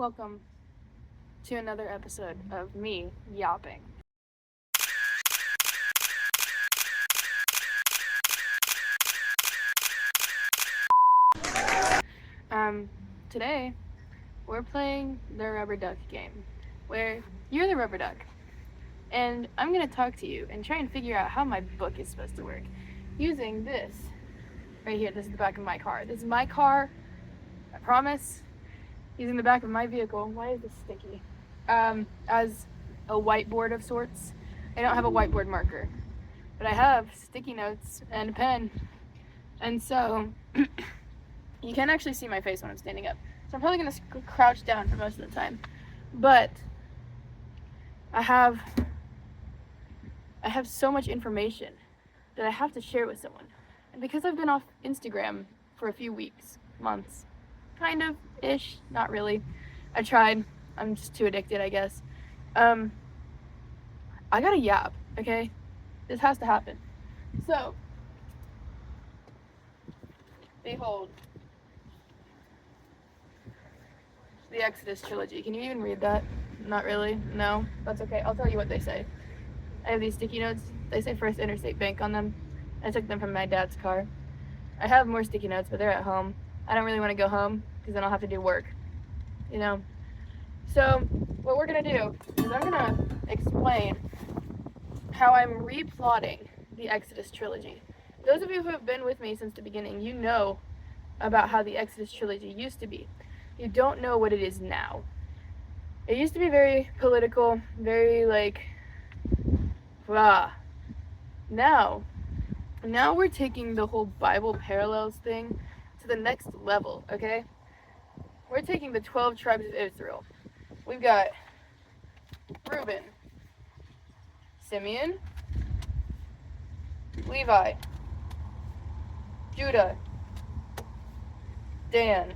Welcome to another episode of me yapping. Today we're playing the rubber duck game, where you're the rubber duck, and I'm gonna talk to you and try and figure out how my book is supposed to work using this right here. This is the back of my car. This is my car, I promise. Using the back of my vehicle. Why is this sticky? As a whiteboard of sorts. I don't have a whiteboard marker, but I have sticky notes and a pen. And so you can't actually see my face when I'm standing up. So I'm probably gonna crouch down for most of the time. But I have so much information that I have to share with someone. And because I've been off Instagram for a few weeks, months, kind of ish, not really. I tried. I'm just too addicted, I guess. I gotta yap, okay? This has to happen. So, behold, the Exodus trilogy. Can you even read that? Not really. No, that's okay. I'll tell you what they say. I have these sticky notes. They say First Interstate Bank on them. I took them from my dad's car. I have more sticky notes, but they're at home. I don't really want to go home because then I'll have to do work, you know? So what we're gonna do is I'm gonna explain how I'm replotting the Exodus trilogy. Those of you who have been with me since the beginning, you know about how the Exodus trilogy used to be. You don't know what it is now. It used to be very political, very like, blah. Now we're taking the whole Bible parallels thing to the next level, okay? We're taking the 12 tribes of Israel. We've got Reuben, Simeon, Levi, Judah, Dan,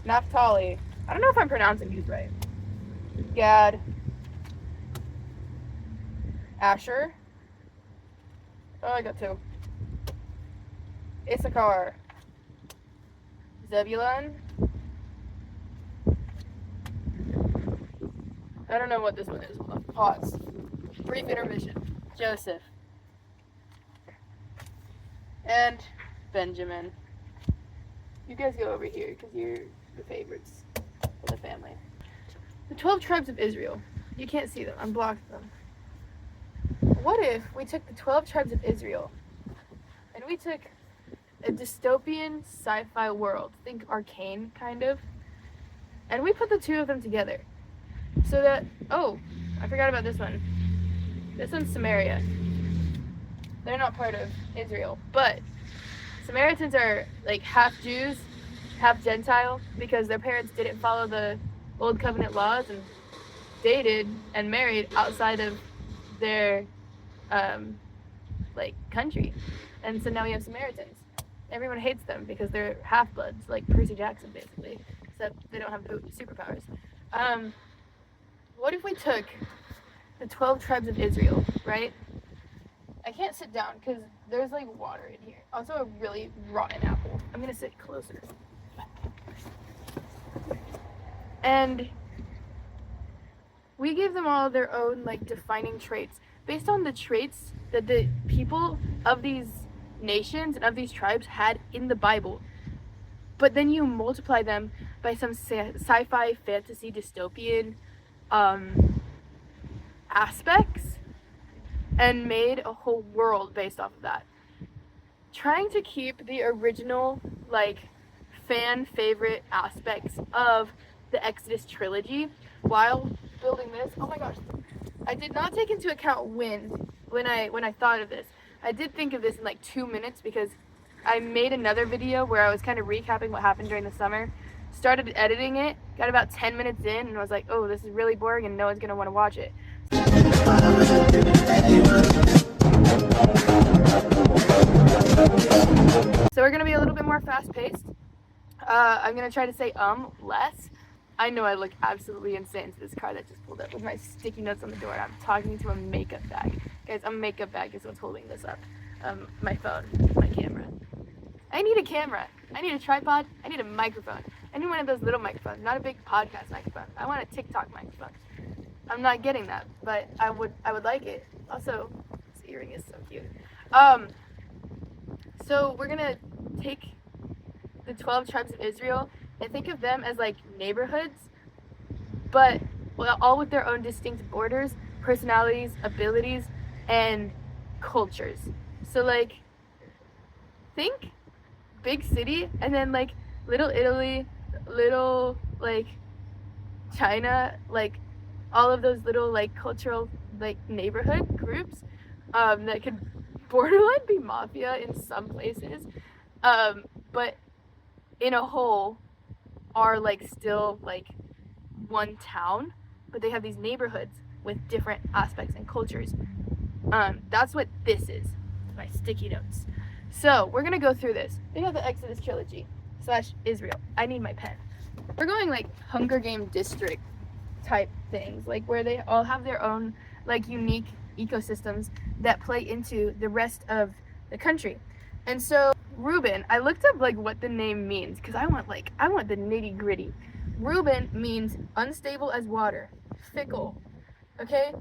Naphtali. I don't know if I'm pronouncing these right. Gad, Asher. Oh, I got two. Issachar, Zebulun. I don't know what this one is. Hold on. Pause. Brief intermission. Joseph. And Benjamin. You guys go over here because you're the favorites of the family. The 12 tribes of Israel. You can't see them. I'm blocked them. What if we took the 12 tribes of Israel and we took a dystopian sci-fi world, think Arcane kind of, and we put the two of them together so that, oh, I forgot about this one. This one's Samaria. They're not part of Israel, but Samaritans are like half Jews, half Gentile because their parents didn't follow the old covenant laws and dated and married outside of their like country. And so now we have Samaritans. Everyone hates them because they're half-bloods, like Percy Jackson, basically, except they don't have superpowers. What if we took the 12 tribes of Israel, right? I can't sit down because there's like water in here. Also a really rotten apple. I'm gonna sit closer. And we give them all their own like defining traits based on the traits that the people of these nations and of these tribes had in the Bible. But then you multiply them by some sci-fi fantasy dystopian aspects and made a whole world based off of that. Trying to keep the original like fan favorite aspects of the Exodus trilogy while building this. Oh my gosh. I did not take into account wind when I thought of this. I did think of this in like 2 minutes because I made another video where I was kind of recapping what happened during the summer, started editing it, got about 10 minutes in, and I was like, oh, this is really boring and no one's going to want to watch it. So we're going to be a little bit more fast-paced. I'm going to try to say less. I know I look absolutely insane to this car that just pulled up with my sticky notes on the door. I'm talking to a makeup bag. Guys, a makeup bag is what's holding this up. My phone, my camera. I need a camera. I need a tripod. I need a microphone. I need one of those little microphones, not a big podcast microphone. I want a TikTok microphone. I'm not getting that, but I would like it. Also, this earring is so cute. So we're gonna take the 12 tribes of Israel and think of them as like neighborhoods, but all with their own distinct borders, personalities, abilities, and cultures. So like, think big city and then like little Italy, little like China, like all of those little like cultural like neighborhood groups that could borderline be mafia in some places, but in a whole are like still like one town, but they have these neighborhoods with different aspects and cultures. That's what this is, my sticky notes. So we're gonna go through this. We have the Exodus trilogy / Israel. I need my pen. We're going like Hunger Game district type things, like where they all have their own like unique ecosystems that play into the rest of the country. And so Reuben, I looked up like what the name means because I want the nitty gritty. Reuben means unstable as water, fickle. Okay,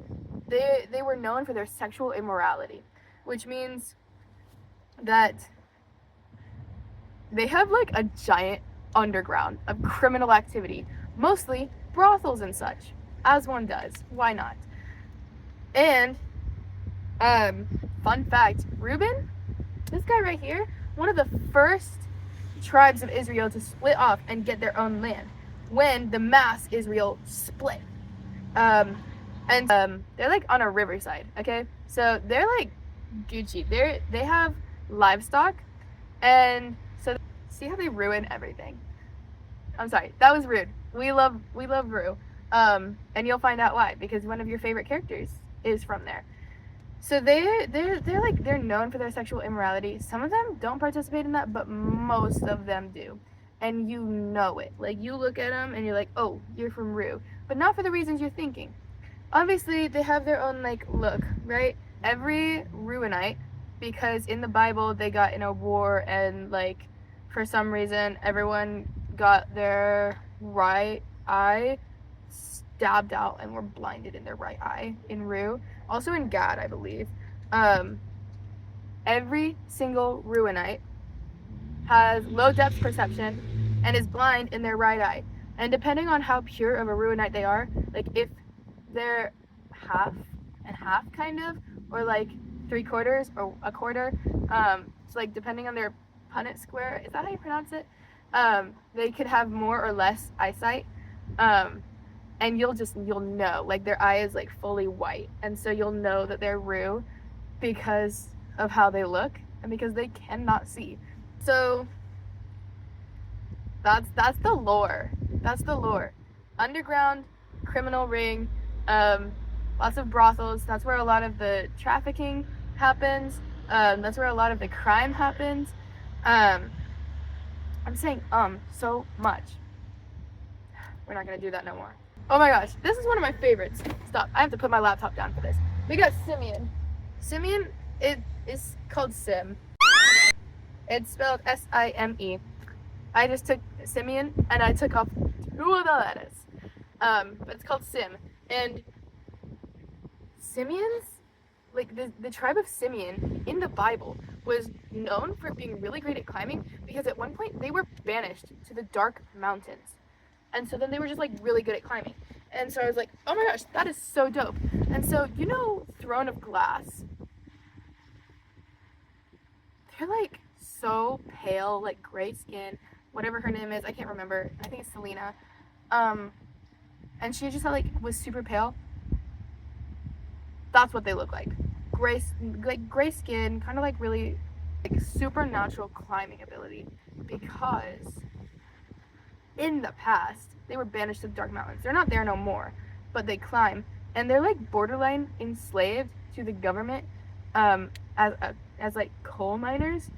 they were known for their sexual immorality, which means that they have like a giant underground of criminal activity, mostly brothels and such, as one does. Why not? And fun fact, Reuben, this guy right here, one of the first tribes of Israel to split off and get their own land when the mass Israel split. They're like on a riverside, okay? So they're like Gucci. They have livestock, and so see how they ruin everything. I'm sorry, that was rude. We love Rue. And you'll find out why, because one of your favorite characters is from there. So they're known for their sexual immorality. Some of them don't participate in that, but most of them do. And you know it. Like, you look at them and you're like, oh, you're from Rue. But not for the reasons you're thinking. Obviously, they have their own, like, look, right? Every Reubenite, because in the Bible, they got in a war and, like, for some reason, everyone got their right eye stabbed out and were blinded in their right eye in Rue. Also in Gad, I believe. Every single Reubenite has low depth perception and is blind in their right eye. And depending on how pure of a Reubenite they are, like if they're half and half kind of, or like 3/4 or a quarter, so like depending on their Punnett square, is that how you pronounce it? They could have more or less eyesight. And you'll know, like their eye is like fully white, and so you'll know that they're Rue because of how they look and because they cannot see. So that's the lore. That's the lore. Underground criminal ring, lots of brothels. That's where a lot of the trafficking happens. That's where a lot of the crime happens. I'm saying so much. We're not gonna do that no more. Oh my gosh, this is one of my favorites. Stop, I have to put my laptop down for this. We got Simeon. Simeon, it is called Sim. It's spelled S-I-M-E. I just took Simeon and I took off 2 of the letters. But it's called Sim. And Simeons, like the tribe of Simeon in the Bible was known for being really great at climbing because at one point they were banished to the dark mountains. And so then they were just like really good at climbing. And so I was like, oh my gosh, that is so dope. And so, you know, Throne of Glass? They're like so pale, like gray skin, whatever her name is, I can't remember. I think it's Selena. And she just like was super pale. That's what they look like. Gray skin, kind of like really like supernatural climbing ability, because in the past they were banished to the dark mountains. They're not there no more, but they climb, and they're like borderline enslaved to the government as like coal miners,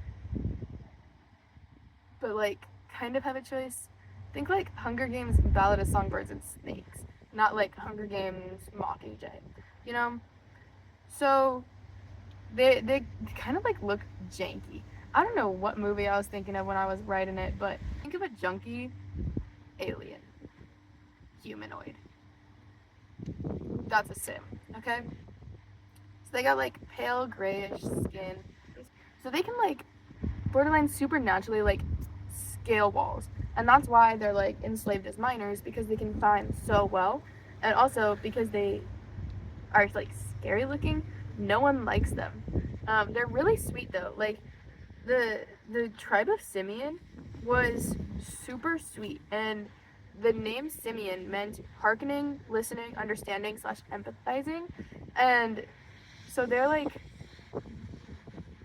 but like kind of have a choice. Think like Hunger Games Ballad of Songbirds and Snakes, not like Hunger Games Mockingjay, you know? So they kind of like look janky. I don't know what movie I was thinking of when I was writing it, but think of a junkie alien, humanoid. That's a sim, okay? So they got like pale grayish skin. So they can like borderline supernaturally like scale walls. And that's why they're like enslaved as minors, because they can climb so well. And also because they are like scary looking, no one likes them. They're really sweet though. Like the tribe of Simeon was super sweet, and the name Simeon meant hearkening, listening, understanding slash empathizing, and so they're like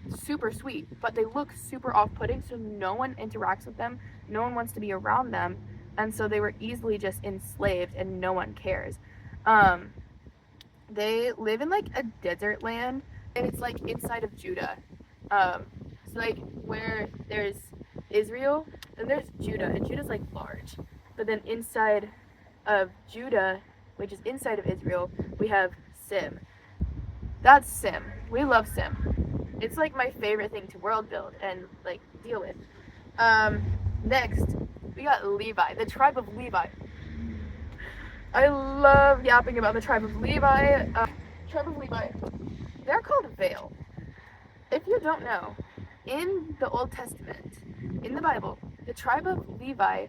super sweet, but they look super off-putting, so no one interacts with them, no one wants to be around them, and so they were easily just enslaved, and no one cares. Um, they live in like a desert land, and it's like inside of Judah. So like where there's Israel, then there's Judah, and Judah's like large. But then inside of Judah, which is inside of Israel, we have Sim. That's Sim. We love Sim. It's like my favorite thing to world build and like deal with. Next, we got Levi, the tribe of Levi. I love yapping about the tribe of Levi. Tribe of Levi, they're called Vale. If you don't know, in the Old Testament, in the Bible, the tribe of Levi,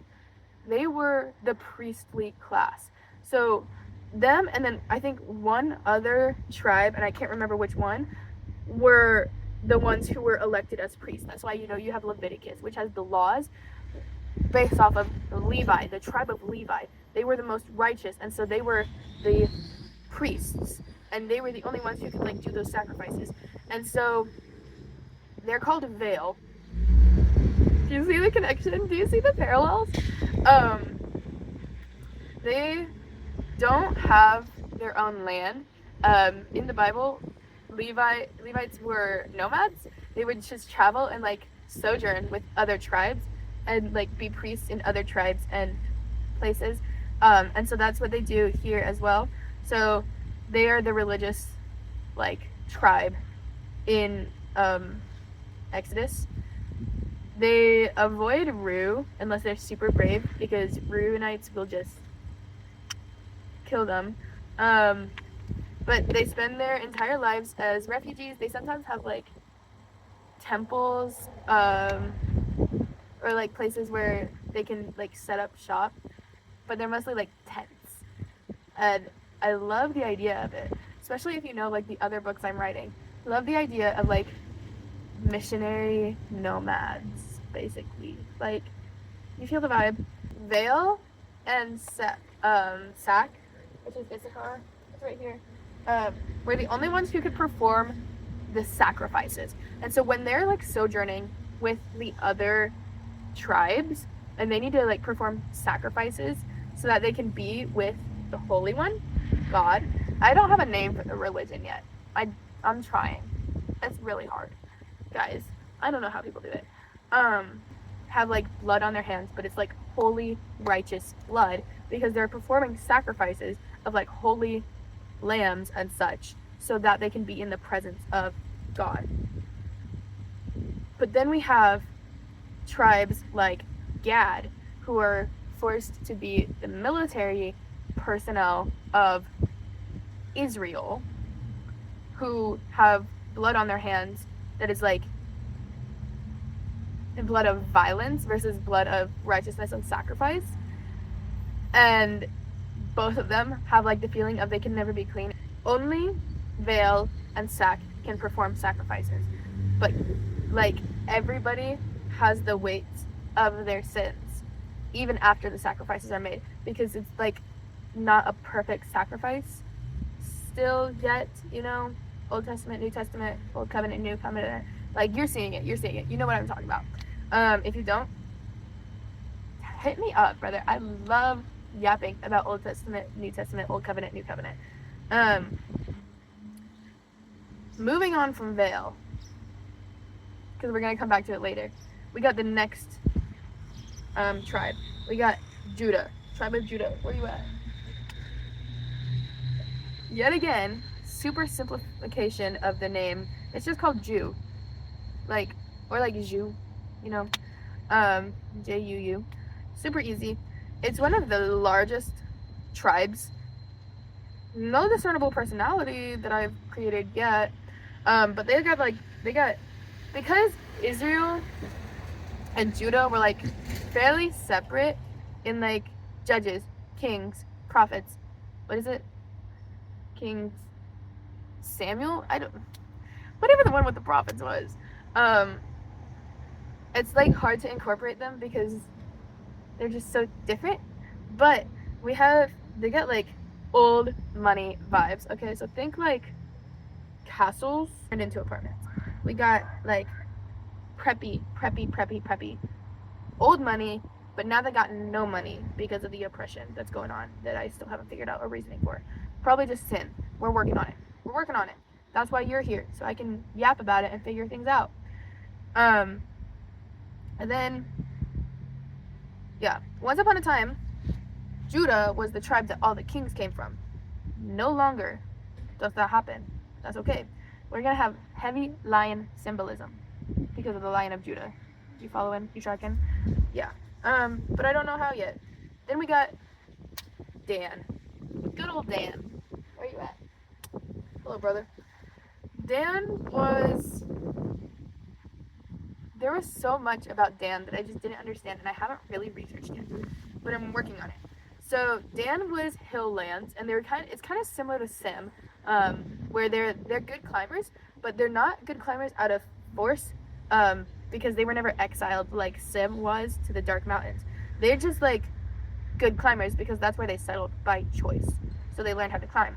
they were the priestly class. So them and then I think one other tribe, and I can't remember which one, were the ones who were elected as priests. That's why you have Leviticus, which has the laws based off of Levi, the tribe of Levi. They were the most righteous, and so they were the priests, and they were the only ones who could like do those sacrifices. And so they're called Vale. Do you see the connection? Do you see the parallels? They don't have their own land. In the Bible, Levites were nomads. They would just travel and like sojourn with other tribes and like be priests in other tribes and places. And so that's what they do here as well. So they are the religious like tribe in Exodus. They avoid Ru unless they're super brave, because Reunites will just kill them. But they spend their entire lives as refugees. They sometimes have like temples, or like places where they can like set up shop, but they're mostly like tents. And I love the idea of it, especially if you know like the other books I'm writing. I love the idea of like missionary nomads, basically. Like, you feel the vibe. Vale and Sac, which is Issachar, it's right here, were the only ones who could perform the sacrifices. And so when they're like sojourning with the other tribes, and they need to like perform sacrifices so that they can be with the Holy One, God. I don't have a name for the religion yet. I'm trying. It's really hard. Guys, I don't know how people do it. Have like blood on their hands, but it's like holy, righteous blood, because they're performing sacrifices of like holy lambs and such, so that they can be in the presence of God. But then we have tribes like Gad, who are forced to be the military personnel of Israel, who have blood on their hands that is like the blood of violence versus blood of righteousness and sacrifice. And both of them have like the feeling of they can never be clean. Only Vale and Sac can perform sacrifices. But like everybody has the weight of their sins even after the sacrifices are made, because it's like not a perfect sacrifice still yet, Old Testament, New Testament, Old Covenant, New Covenant. Like you're seeing it. You know what I'm talking about. If you don't, hit me up, brother. I love yapping about Old Testament, New Testament, Old Covenant, New Covenant. Moving on from Vale, because we're gonna come back to it later. We got the next tribe. We got Judah, tribe of Judah. Where you at? Yet again, super simplification of the name. It's just called Jew, like, or like Jew, J-U-U. Super easy. It's one of the largest tribes. No discernible personality that I've created yet. But they got because Israel and Judah were like fairly separate in like judges, kings, prophets. What is it? King Samuel? I don't, whatever the one with the prophets was. It's like hard to incorporate them because they're just so different. But they got like old money vibes. Okay, so think like castles turned into apartments. We got like preppy, old money, but now they got no money because of the oppression that's going on that I still haven't figured out a reasoning for. Probably just sin. We're working on it. That's why you're here, so I can yap about it and figure things out. And then, yeah, once upon a time, Judah was the tribe that all the kings came from. No longer does that happen. That's okay. We're gonna have heavy lion symbolism because of the Lion of Judah. You following? You tracking? Yeah. But I don't know how yet. Then we got Dan. Good old Dan. Where you at? Hello, brother. There was so much about Dan that I just didn't understand, and I haven't really researched it, but I'm working on it. So Dan was hill lands, and it's kind of similar to Sim, where they're good climbers, but they're not good climbers out of force, because they were never exiled like Sim was to the Dark Mountains. They're just like good climbers because that's where they settled by choice. So they learned how to climb.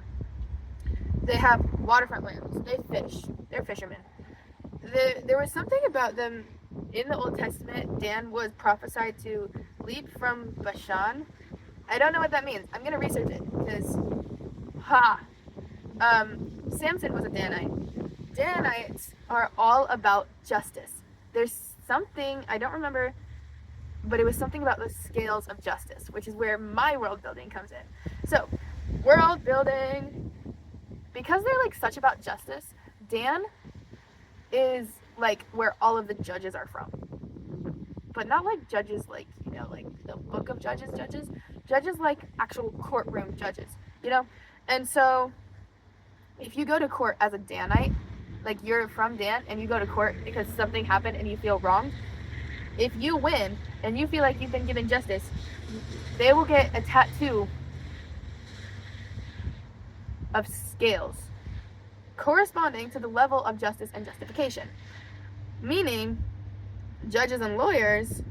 They have waterfront lands. They fish. They're fishermen. There was something about them in the Old Testament. Dan was prophesied to leap from Bashan. I don't know what that means. I'm gonna research it because, Samson was a Danite. Danites are all about justice. There's something, I don't remember, but it was something about the scales of justice, which is where my world building comes in. So, world building, because they're like such about justice, Dan is like where all of the judges are from. But not like judges like, like the book of judges, judges like actual courtroom judges, And so, if you go to court as a Danite, like you're from Dan and you go to court because something happened and you feel wronged, if you win and you feel like you've been given justice, they will get a tattoo of scales corresponding to the level of justice and justification. Meaning, judges and lawyers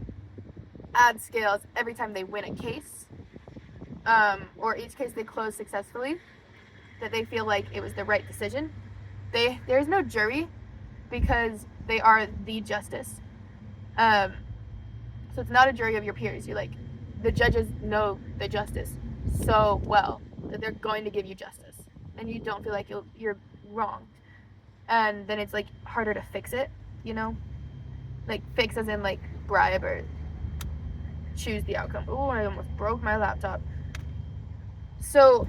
add scales every time they win a case, or each case they close successfully, that they feel like it was the right decision. There's no jury because they are the justice. So it's not a jury of your peers. You're like, the judges know the justice so well that they're going to give you justice, and you don't feel like you're wronged. And then it's like harder to fix it, like fix as in like bribe or choose the outcome. Oh, I almost broke my laptop. So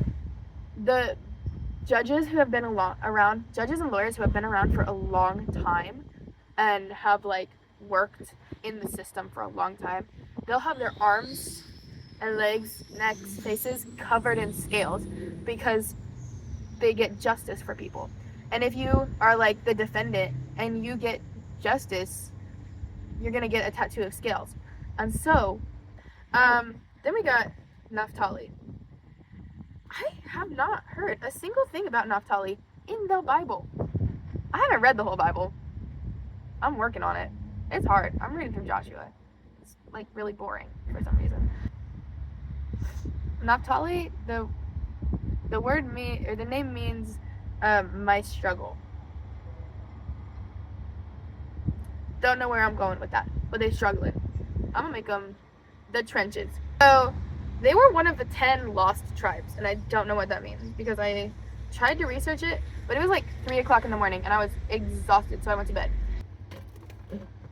the judges and lawyers who have been around for a long time and have like worked in the system for a long time, they'll have their arms and legs, necks, faces covered in scales because they get justice for people. And if you are like the defendant and you get justice, you're gonna get a tattoo of scales. And so, then we got Naphtali. I have not heard a single thing about Naphtali in the Bible. I haven't read the whole Bible. I'm working on it. It's hard. I'm reading through Joshua. It's like really boring for some reason. Naphtali, the name means my struggle. Don't know where I'm going with that, but they're struggling. I'm gonna make them the trenches. So they were one of the 10 lost tribes, and I don't know what that means because I tried to research it, but it was like 3 o'clock in the morning and I was exhausted, so I went to bed.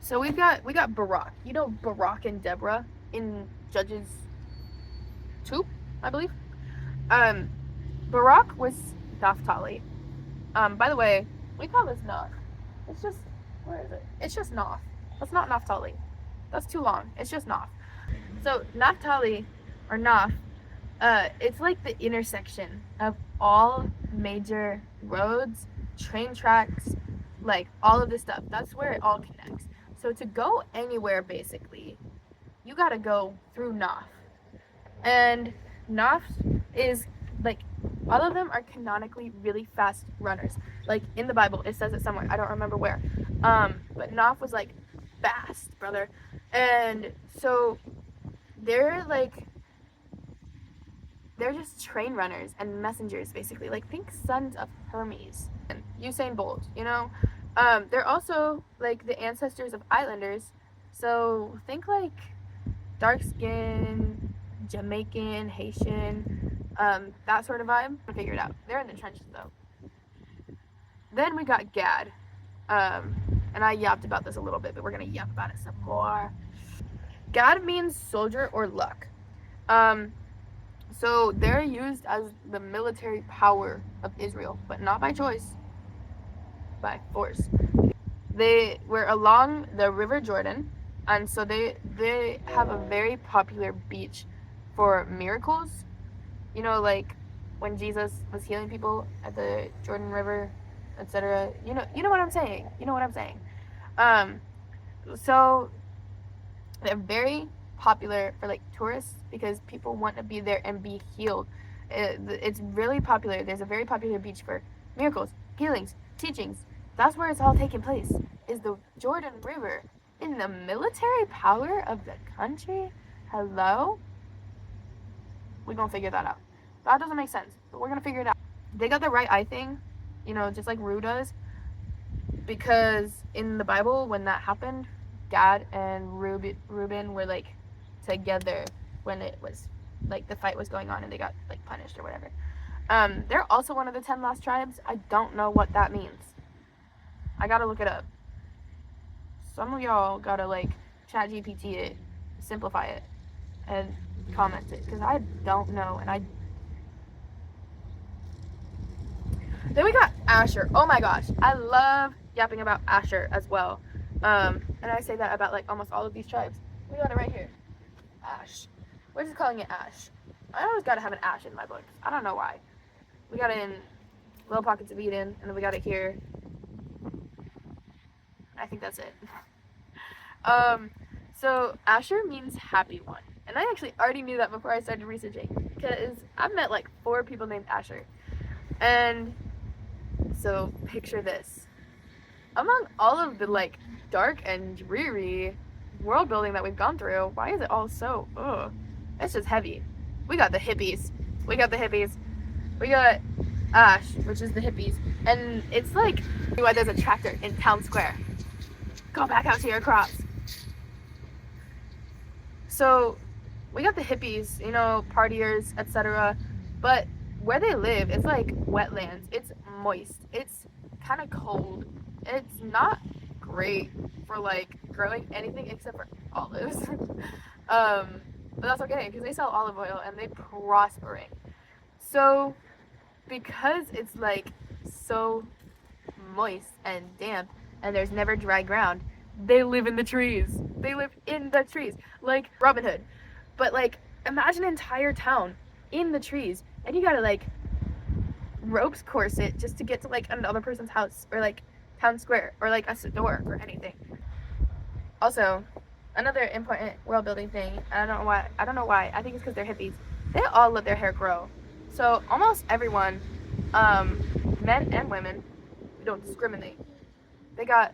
So we got Barak. Barak and Deborah in Judges 2, I believe. Barak was Naphtali. By the way, we call this Naph. It's just, where is it? It's just Naph. That's not Naphtali. That's too long. It's just Naph. So Naphtali or Naf, it's like the intersection of all major roads, train tracks, like all of this stuff. That's where it all connects. So to go anywhere, basically, you gotta go through Naf. And Naf is like, all of them are canonically really fast runners. Like in the Bible, it says it somewhere. I don't remember where. But Naf was like fast, brother. And so they're like, they're just train runners and messengers, basically. Like, think sons of Hermes and Usain Bolt, you know? They're also like the ancestors of islanders. So think like dark skin, Jamaican, Haitian, that sort of vibe. Figure it out. They're in the trenches though. Then we got Gad. And I yapped about this a little bit, but we're gonna yap about it some more. Gad means soldier or luck. So they're used as the military power of Israel, but not by choice, by force. They were along the River Jordan, and so they have a very popular beach for miracles. You know, like when Jesus was healing people at the Jordan River, etc. You know what I'm saying. You know what I'm saying. Um, so they're very popular for like tourists because people want to be there and be healed. It's really popular. There's a very popular beach for miracles, healings, teachings. That's where it's all taking place. Is the Jordan River in the military power of the country? Hello? We're gonna figure that out. That doesn't make sense, but we're gonna figure it out. They got the right eye thing, you know, just like Rue does, because in the Bible, when that happened, Gad and Reuben were like together when it was like the fight was going on and they got like punished or whatever. They're also one of the 10 lost tribes. I don't know what that means. I gotta look it up. Some of y'all gotta like chat GPT it, simplify it, and comment it, because I don't know. And then we got Asher. Oh my gosh, I love yapping about Asher as well. And I say that about like almost all of these tribes. We got it right here. Ash. We're just calling it Ash. I always gotta have an Ash in my books. I don't know why. We got it in Little Pockets of Eden, and then we got it here. I think that's it. So Asher means happy one. And I actually already knew that before I started researching, because I've met like 4 people named Asher. And so picture this. Among all of the like dark and dreary world building that we've gone through, why is it all so, it's just heavy. We got the hippies. We got Ash, which is the hippies. And it's like why there's a tractor in town square. Go back out to your crops. So we got the hippies, you know, partiers, etc. But where they live, it's like wetlands. It's moist. It's kind of cold. It's not great for like growing anything except for olives. But that's okay because they sell olive oil and they prospering. So because it's like so moist and damp and there's never dry ground, they live in the trees. They live in the trees, like Robin Hood. But like imagine an entire town in the trees, and you gotta like ropes course it just to get to like another person's house or like town square or like a store or anything. Also, another important world building thing, I don't know why, I think it's because they're hippies. They all let their hair grow. So almost everyone, men and women, don't discriminate. They got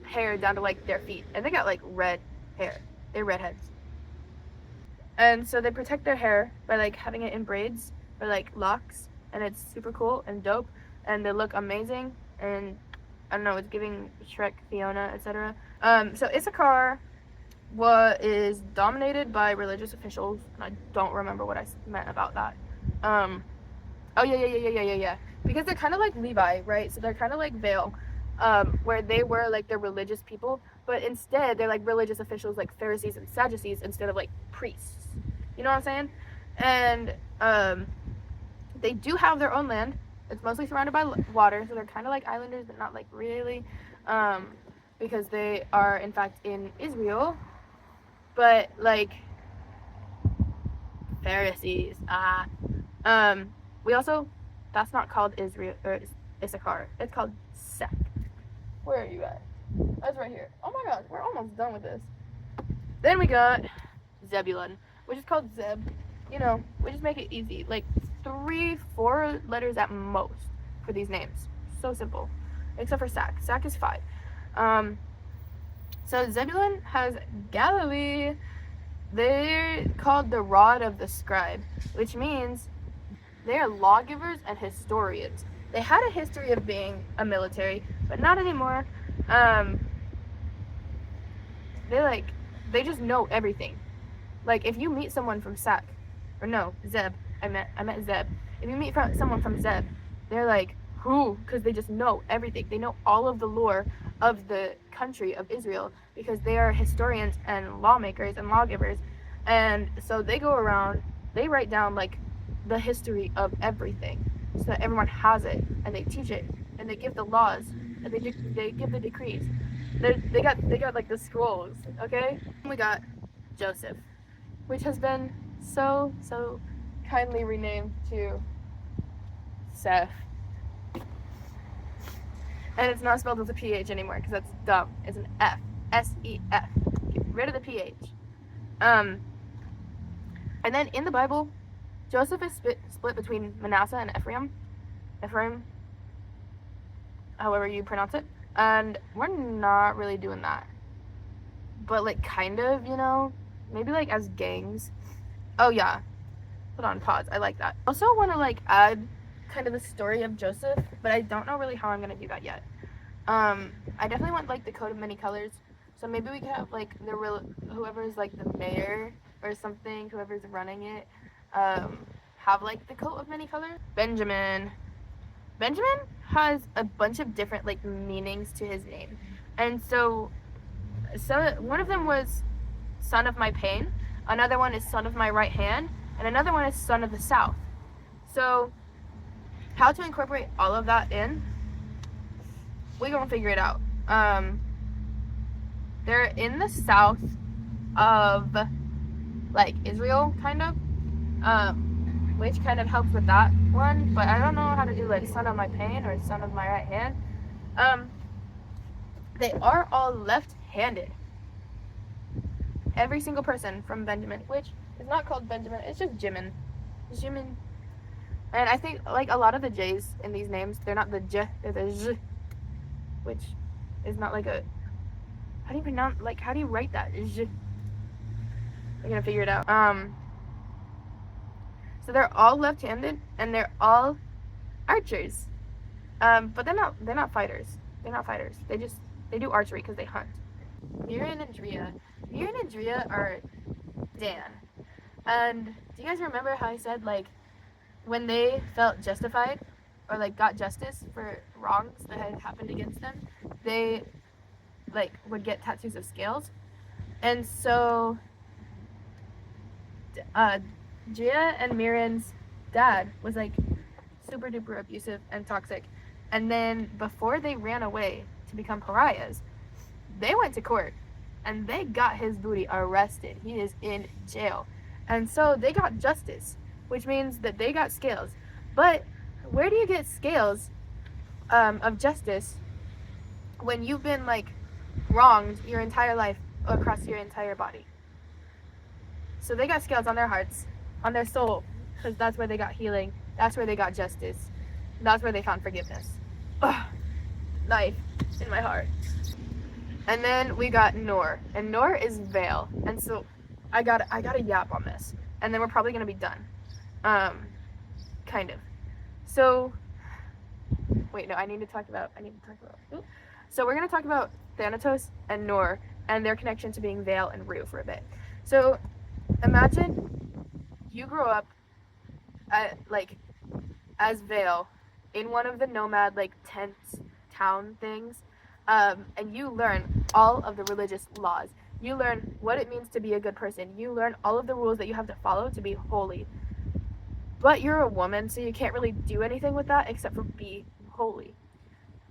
hair down to like their feet, and they got like red hair. They're redheads. And so they protect their hair by like having it in braids or like locks, and it's super cool and dope, and they look amazing. And I don't know, it's giving Shrek, Fiona, etc. So Issachar is dominated by religious officials, and I don't remember what I meant about that. Oh yeah. Because they're kind of like Levi, right? So they're kind of like Vale, where they were like the religious people, but instead they're like religious officials like Pharisees and Sadducees instead of like priests. You know what I'm saying? And they do have their own land. It's mostly surrounded by water, so they're kind of like islanders, but not like really, because they are in fact in Israel. But like Pharisees. We also, that's not called Israel or Issachar. It's called Seth. Where are you at? That's right here. Oh my gosh, we're almost done with this. Then we got Zebulun, which is called Zeb. You know, we just make it easy. Like 3-4 letters at most for these names. So simple. Except for Sac. Sac is 5. So Zebulun has Galilee. They're called the rod of the scribe, which means they are lawgivers and historians. They had a history of being a military, but not anymore. They just know everything. Like if you meet someone from Sac, or no, Zeb, I meant Zeb. If you meet someone from Zeb, they're like, who? Because they just know everything. They know all of the lore of the country of Israel because they are historians and lawmakers and lawgivers. And so they go around, they write down like the history of everything so that everyone has it and they teach it and they give the laws and they give the decrees. They got like the scrolls, okay? We got Joseph, which has been so kindly renamed to Seth. And it's not spelled with a PH anymore because that's dumb. It's an F. S-E-F. Get rid of the PH. And then in the Bible, Joseph is split between Manasseh and Ephraim. Ephraim, however you pronounce it. And we're not really doing that. But like kind of, you know, maybe like as gangs. Oh yeah. Hold on, pause. I like that. I also want to like add kind of the story of Joseph, but I don't know really how I'm gonna do that yet. I definitely want like the coat of many colors. So maybe we could have like whoever's like the mayor or something, whoever's running it, have like the coat of many colors. Benjamin has a bunch of different like meanings to his name, and so one of them was son of my pain, another one is son of my right hand, and another one is son of the south. So how to incorporate all of that in, we're gonna figure it out. They're in the south of like Israel, kind of, which kind of helps with that one, but I don't know how to do like son of my pain or son of my right hand. They are all left-handed. Every single person from Benjamin, which is not called Benjamin, it's just Jimin. Jimin. And I think like a lot of the J's in these names, they're not the J, they're the Z, which is not like a, how do you pronounce, like how do you write that? J. I'm gonna figure it out. So they're all left-handed and they're all archers. But they're not fighters. They're not fighters. They do archery because they hunt. Miran and Drea. Miran and Drea are Dan. And do you guys remember how I said like when they felt justified or like got justice for wrongs that had happened against them, they like would get tattoos of scales? And so Drea and Miran's dad was like super duper abusive and toxic. And then before they ran away to become pariahs, they went to court and they got his booty arrested. He is in jail. And so they got justice, which means that they got scales. But where do you get scales of justice when you've been like wronged your entire life across your entire body? So they got scales on their hearts, on their soul, because that's where they got healing. That's where they got justice. That's where they found forgiveness. Ugh, knife in my heart. And then we got Nor, and Nor is veil. And so I got a yap on this, and then we're probably gonna be done. Kind of. So wait, no, I need to talk about. Oops. So we're gonna talk about Thanatos and Nor and their connection to being veil and Ru for a bit. So imagine you grow up like as veil in one of the nomad like tents town things, and you learn all of the religious laws. You learn what it means to be a good person. You learn all of the rules that you have to follow to be holy. But you're a woman, so you can't really do anything with that except for be holy.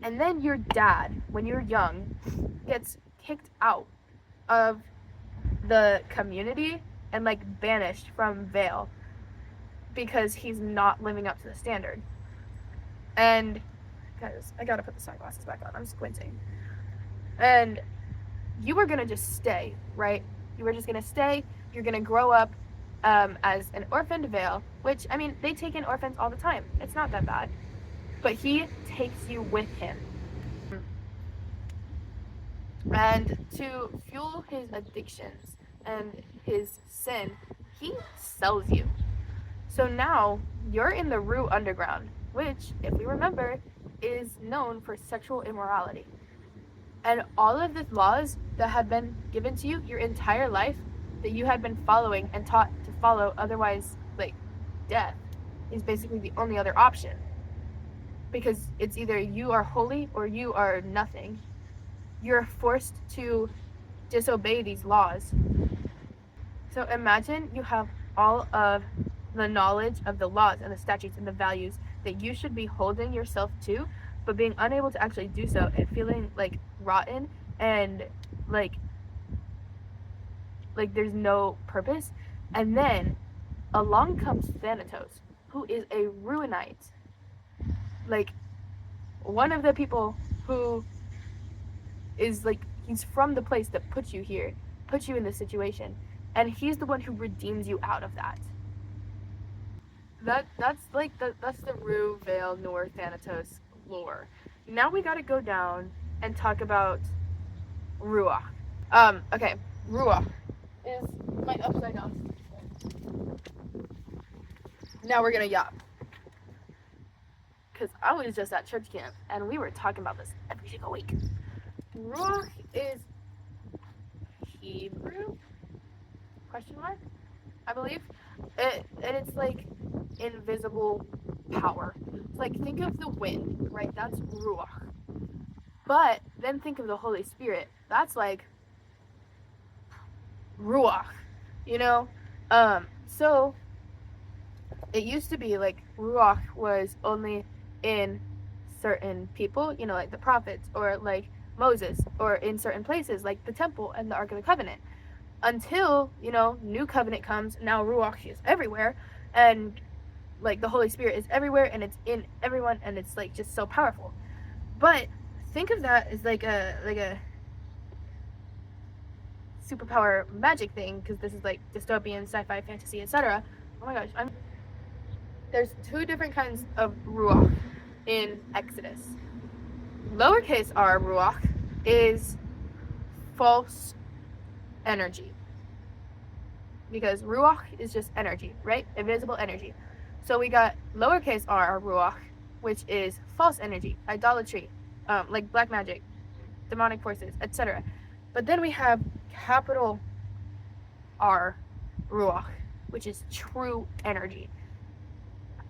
And then your dad, when you're young, gets kicked out of the community and like banished from Vale because he's not living up to the standard. And guys, I gotta put the sunglasses back on. I'm squinting. And you were gonna just stay, right? You were just gonna stay. You're gonna grow up as an orphaned Vale, which, I mean, they take in orphans all the time. It's not that bad. But he takes you with him. And to fuel his addictions and his sin, he sells you. So now you're in the Rue Underground, which, if we remember, is known for sexual immorality. And all of the laws that had been given to you your entire life, that you had been following and taught to follow, otherwise, like, death, is basically the only other option. Because it's either you are holy or you are nothing. You're forced to disobey these laws. So imagine you have all of the knowledge of the laws and the statutes and the values that you should be holding yourself to, but being unable to actually do so and feeling like rotten and like there's no purpose. And then along comes Thanatos, who is a Ruinite. Like, one of the people who is like, he's from the place that put you here, put you in this situation, and he's the one who redeems you out of that. That's the Rue, Vale, Nor, Thanatos lore. Now we gotta go down and talk about Ruach. Okay, Ruach is my upside down. Now we're gonna yap. Because I was just at church camp and we were talking about this every single week. Ruach is Hebrew? Question mark? I believe. And it's like invisible power. It's like, think of the wind, right? That's Ruach. But then think of the Holy Spirit. That's like Ruach, you know? So it used to be like Ruach was only in certain people, you know, like the prophets or like Moses, or in certain places like the temple and the Ark of the Covenant. Until, you know, New Covenant comes, now Ruach is everywhere, and like the Holy Spirit is everywhere and it's in everyone, and it's like just so powerful. But think of that as like a superpower magic thing, because this is like dystopian, sci-fi, fantasy, etc. Oh my gosh, there's two different kinds of Ruach in Exodus. Lowercase r Ruach is false energy, because Ruach is just energy, right? Invisible energy. So we got lowercase r Ruach, which is false energy, idolatry, like black magic, demonic forces, etc. But then we have capital R Ruach, which is true energy.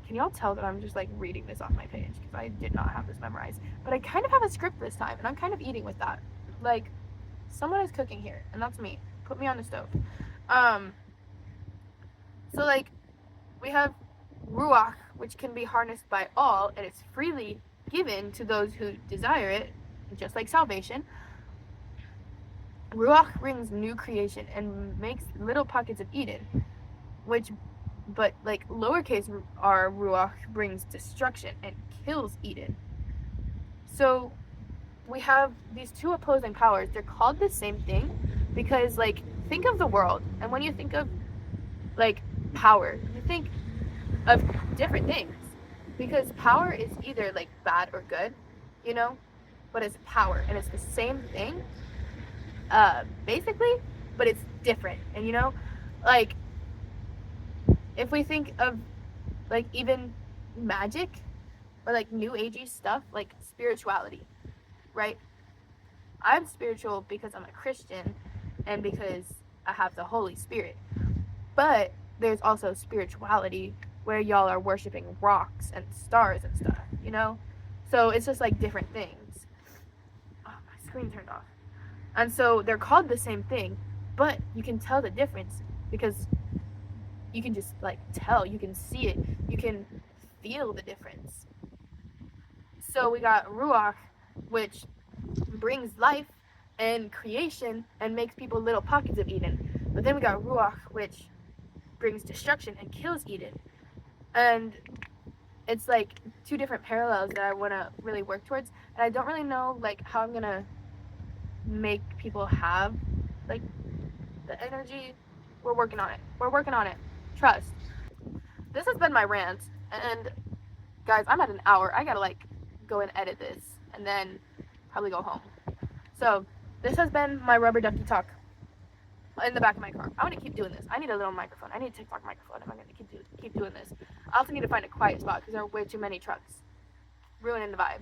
Can y'all tell that I'm just like reading this off my page, because I did not have this memorized, but I kind of have a script this time, and I'm kind of eating with that. Like, someone is cooking here, and that's me. Put me on the stove. So like, we have Ruach, which can be harnessed by all, and it's freely given to those who desire it, just like salvation. Ruach brings new creation and makes little pockets of Eden, but like lowercase r Ruach brings destruction and kills Eden. So we have these two opposing powers. They're called the same thing because, like, think of the world, and when you think of like power, you think of different things, because power is either like bad or good, you know, but it's power and it's the same thing, basically, but it's different. And you know, like, if we think of like even magic or like new agey stuff, like spirituality, right? I'm spiritual because I'm a Christian and because I have the Holy Spirit. But there's also spirituality where y'all are worshiping rocks and stars and stuff, you know? So it's just like different things. Oh, my screen turned off. And so they're called the same thing, but you can tell the difference because you can just like tell, you can see it, you can feel the difference. So we got Ruach, which brings life and creation and makes people little pockets of Eden. But then we got Ruach, which brings destruction and kills Eden. And it's like two different parallels that I want to really work towards, and I don't really know like how I'm gonna make people have like the energy. We're working on it. We're working on it. Trust. This has been my rant, and guys, I'm at an hour. I gotta like go and edit this, and then probably go home. So this has been my rubber ducky talk in the back of my car. I want to keep doing this. I need a little microphone. I need a TikTok microphone if I'm going to keep doing this. I also need to find a quiet spot because there are way too many trucks ruining the vibe.